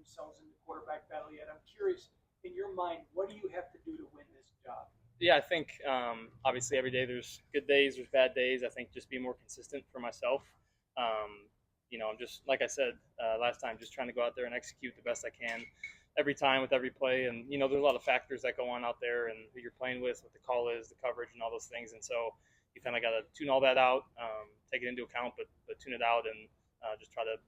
themselves in the quarterback battle yet. I'm curious, in your mind, what do you have to do to win this job? Yeah, I think obviously every day there's good days, there's bad days. I think just be more consistent for myself. I'm just like I said last time, just trying to go out there and execute the best I can every time with every play. And there's a lot of factors that go on out there, and who you're playing with, what the call is, the coverage, and all those things. And so you kind of got to tune all that out, take it into account, but tune it out and just try to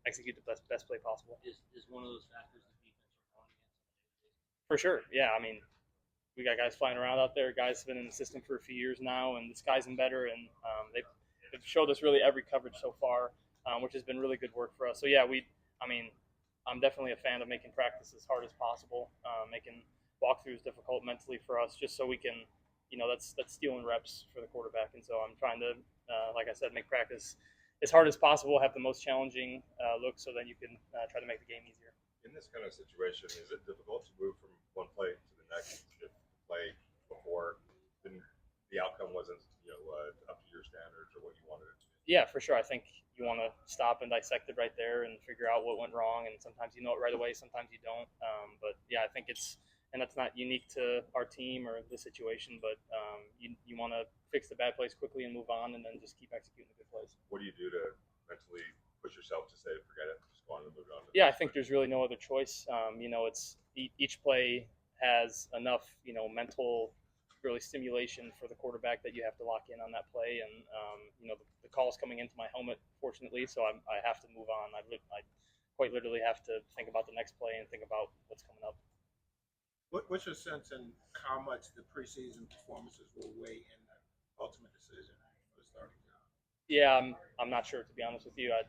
execute the best play possible. Is one of those factors the defense you're going against? For sure, yeah. I mean, we got guys flying around out there. Guys have been in the system for a few years now, and this guy's in better. And they've showed us really every coverage so far, which has been really good work for us. So yeah, I'm definitely a fan of making practice as hard as possible, making walkthroughs difficult mentally for us, just so we can, that's stealing reps for the quarterback. And so I'm trying to, like I said, make practice as hard as possible, have the most challenging look, so then you can try to make the game easier. In this kind of situation, is it difficult to move from one play to the next? If play before, then the outcome wasn't up to your standards or what you wanted it to be. Yeah, for sure. I think you want to stop and dissect it right there and figure out what went wrong. And sometimes you know it right away, sometimes you don't. But yeah, I think and that's not unique to our team or the situation. But you want to fix the bad plays quickly and move on, and then just keep executing the good plays. What do you do to mentally push yourself to say, forget it, just go on and move on? Yeah, I think there's really no other choice. It's each play has enough, mental really stimulation for the quarterback that you have to lock in on that play. And, the call's coming into my helmet, fortunately, so I have to move on. I quite literally have to think about the next play and think about what's coming up. What's your sense in how much the preseason performances will weigh in the ultimate decision for the starting job? Yeah, I'm not sure, to be honest with you. I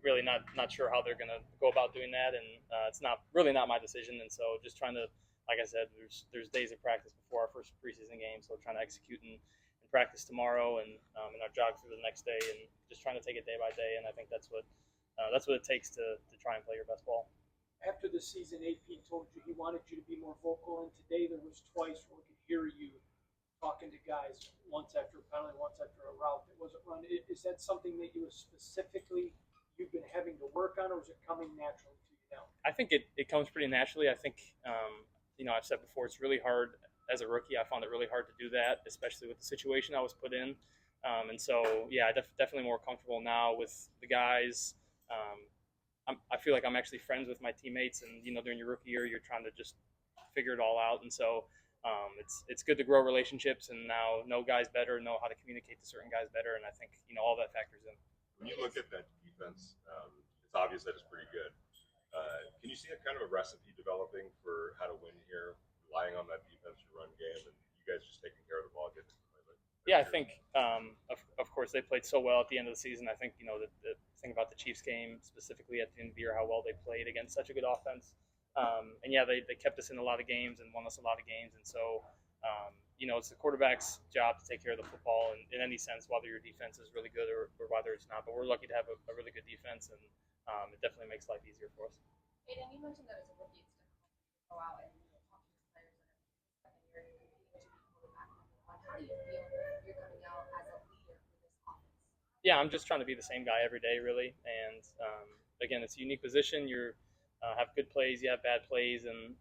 really not sure how they're going to go about doing that, and it's not my decision. And so just trying to, like I said, there's days of practice before our first preseason game, so trying to execute in practice tomorrow and in our jog through the next day, and just trying to take it day by day. And I think that's what it takes to try and play your best ball. After the season, AP told you he wanted you to be more vocal, and today there was twice where we could hear you talking to guys, once after a penalty, once after a route that wasn't run. Is that something that you've been having to work on, or is it coming naturally to you now? I think it comes pretty naturally. I think, I've said before, it's really hard as a rookie. I found it really hard to do that, especially with the situation I was put in. And so, yeah, definitely more comfortable now with the guys. I feel like I'm actually friends with my teammates, and during your rookie year, you're trying to just figure it all out. And so it's good to grow relationships, and now know guys better, know how to communicate to certain guys better, and I think all that factors in. When you look at that defense, it's obvious that it's pretty good. Can you see a kind of a recipe developing for how to win here, relying on that defense to run game, and you guys just taking care of the ball, getting it? Yeah, I think, of course, they played so well at the end of the season. I think, the thing about the Chiefs game, specifically at the end of the year, how well they played against such a good offense. And, yeah, they kept us in a lot of games and won us a lot of games. And so, it's the quarterback's job to take care of the football in any sense, whether your defense is really good or whether it's not. But we're lucky to have a really good defense, and it definitely makes life easier for us. Aidan, you mentioned that as a rookie, it's difficult to go out and talk to the players and everything. Second year, you're competing to be quarterback number one. How do you feel you're coming out as a leader for this offense? Yeah, I'm just trying to be the same guy every day, really. And again, it's a unique position. You have good plays, you have bad plays, and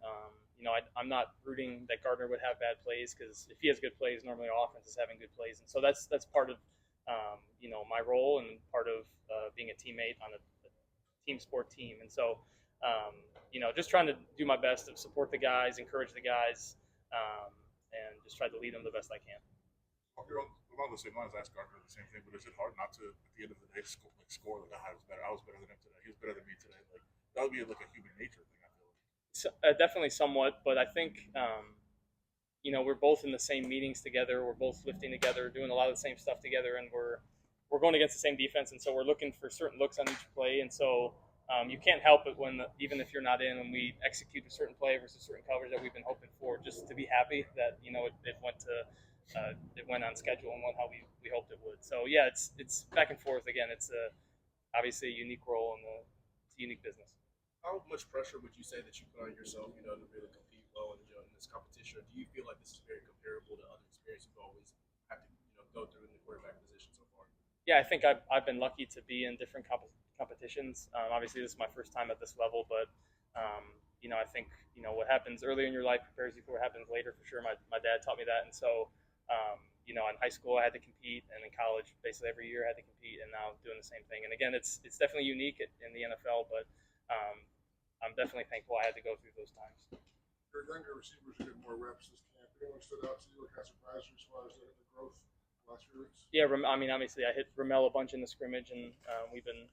I'm not rooting that Gardner would have bad plays, because if he has good plays, normally our offense is having good plays, and so that's part of my role and part of being a teammate on a team sport team. And so just trying to do my best to support the guys, encourage the guys, and just try to lead them the best I can. Along the same lines, I asked Gardner the same thing, but is it hard not to, at the end of the day, score like I was better than him today, he was better than me today? Like, that would be like a human nature thing, I feel like. So, definitely somewhat, but I think we're both in the same meetings together. We're both lifting together, doing a lot of the same stuff together, and we're going against the same defense, and so we're looking for certain looks on each play. And so you can't help it when even if you're not in, when we execute a certain play versus a certain coverage that we've been hoping for, just to be happy that it went on schedule and went how we hoped it would. So yeah, it's back and forth. Again, it's obviously a unique role and it's a unique business. How much pressure would you say that you put on yourself, to really compete well in this competition? Or do you feel like this is very comparable to other experiences you've always had to, go through in the quarterback position so far? Yeah, I think I've been lucky to be in different competitions. Obviously, this is my first time at this level, but I think what happens earlier in your life prepares you for what happens later for sure. My dad taught me that, and so in high school I had to compete, and in college basically every year I had to compete, and now doing the same thing. And again, it's definitely unique in the NFL, but I'm definitely thankful I had to go through those times. Your younger receivers are getting more reps this camp. Anyone stood out to you or kind of surprised you as far as the growth the last few weeks? Yeah, obviously I hit Ramel a bunch in the scrimmage, and we've been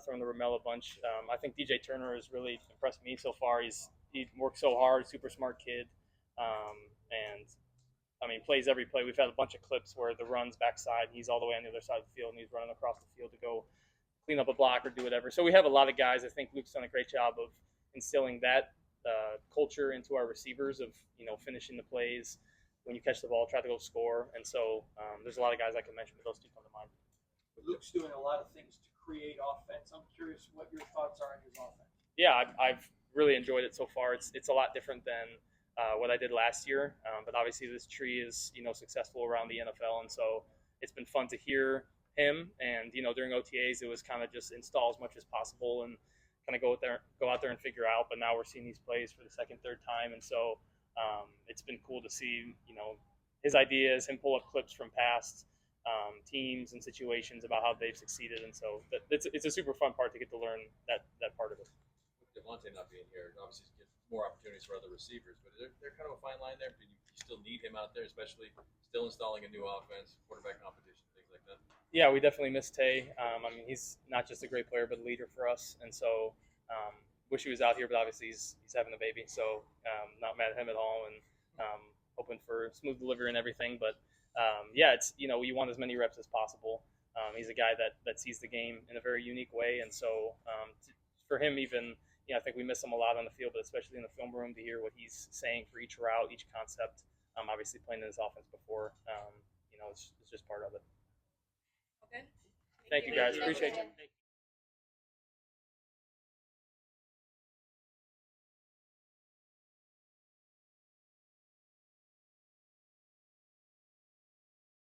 throwing the Ramel a bunch. I think DJ Turner has really impressed me so far. He works so hard, super smart kid, and plays every play. We've had a bunch of clips where the run's backside, he's all the way on the other side of the field, and he's running across the field to go clean up a block or do whatever. So we have a lot of guys. I think Luke's done a great job of instilling that culture into our receivers of finishing the plays. When you catch the ball, try to go score. And so there's a lot of guys I can mention, but those two come to mind. Luke's doing a lot of things to create offense. I'm curious what your thoughts are on his offense. Yeah, I've really enjoyed it so far. It's a lot different than what I did last year, but obviously this tree is successful around the NFL, and so it's been fun to hear him. And during OTAs, it was kind of just install as much as possible and kind of go out there and figure out. But now we're seeing these plays for the second, third time, and so it's been cool to see his ideas, him pull up clips from past teams and situations about how they've succeeded, and so it's a super fun part to get to learn that part of it. With Devontae not being here, obviously gives more opportunities for other receivers, but they're kind of a fine line there. Do you still need him out there, especially still installing a new offense, quarterback competition, things like that? Yeah, we definitely miss Tay. He's not just a great player, but a leader for us, and so wish he was out here, but obviously he's having a baby, so not mad at him at all, and hoping for smooth delivery and everything. But it's you want as many reps as possible. He's a guy that sees the game in a very unique way, and so for him even. I think we miss him a lot on the field, but especially in the film room to hear what he's saying for each route, each concept. Obviously playing in his offense before, it's just part of it. Okay. Thank you guys. Appreciate you.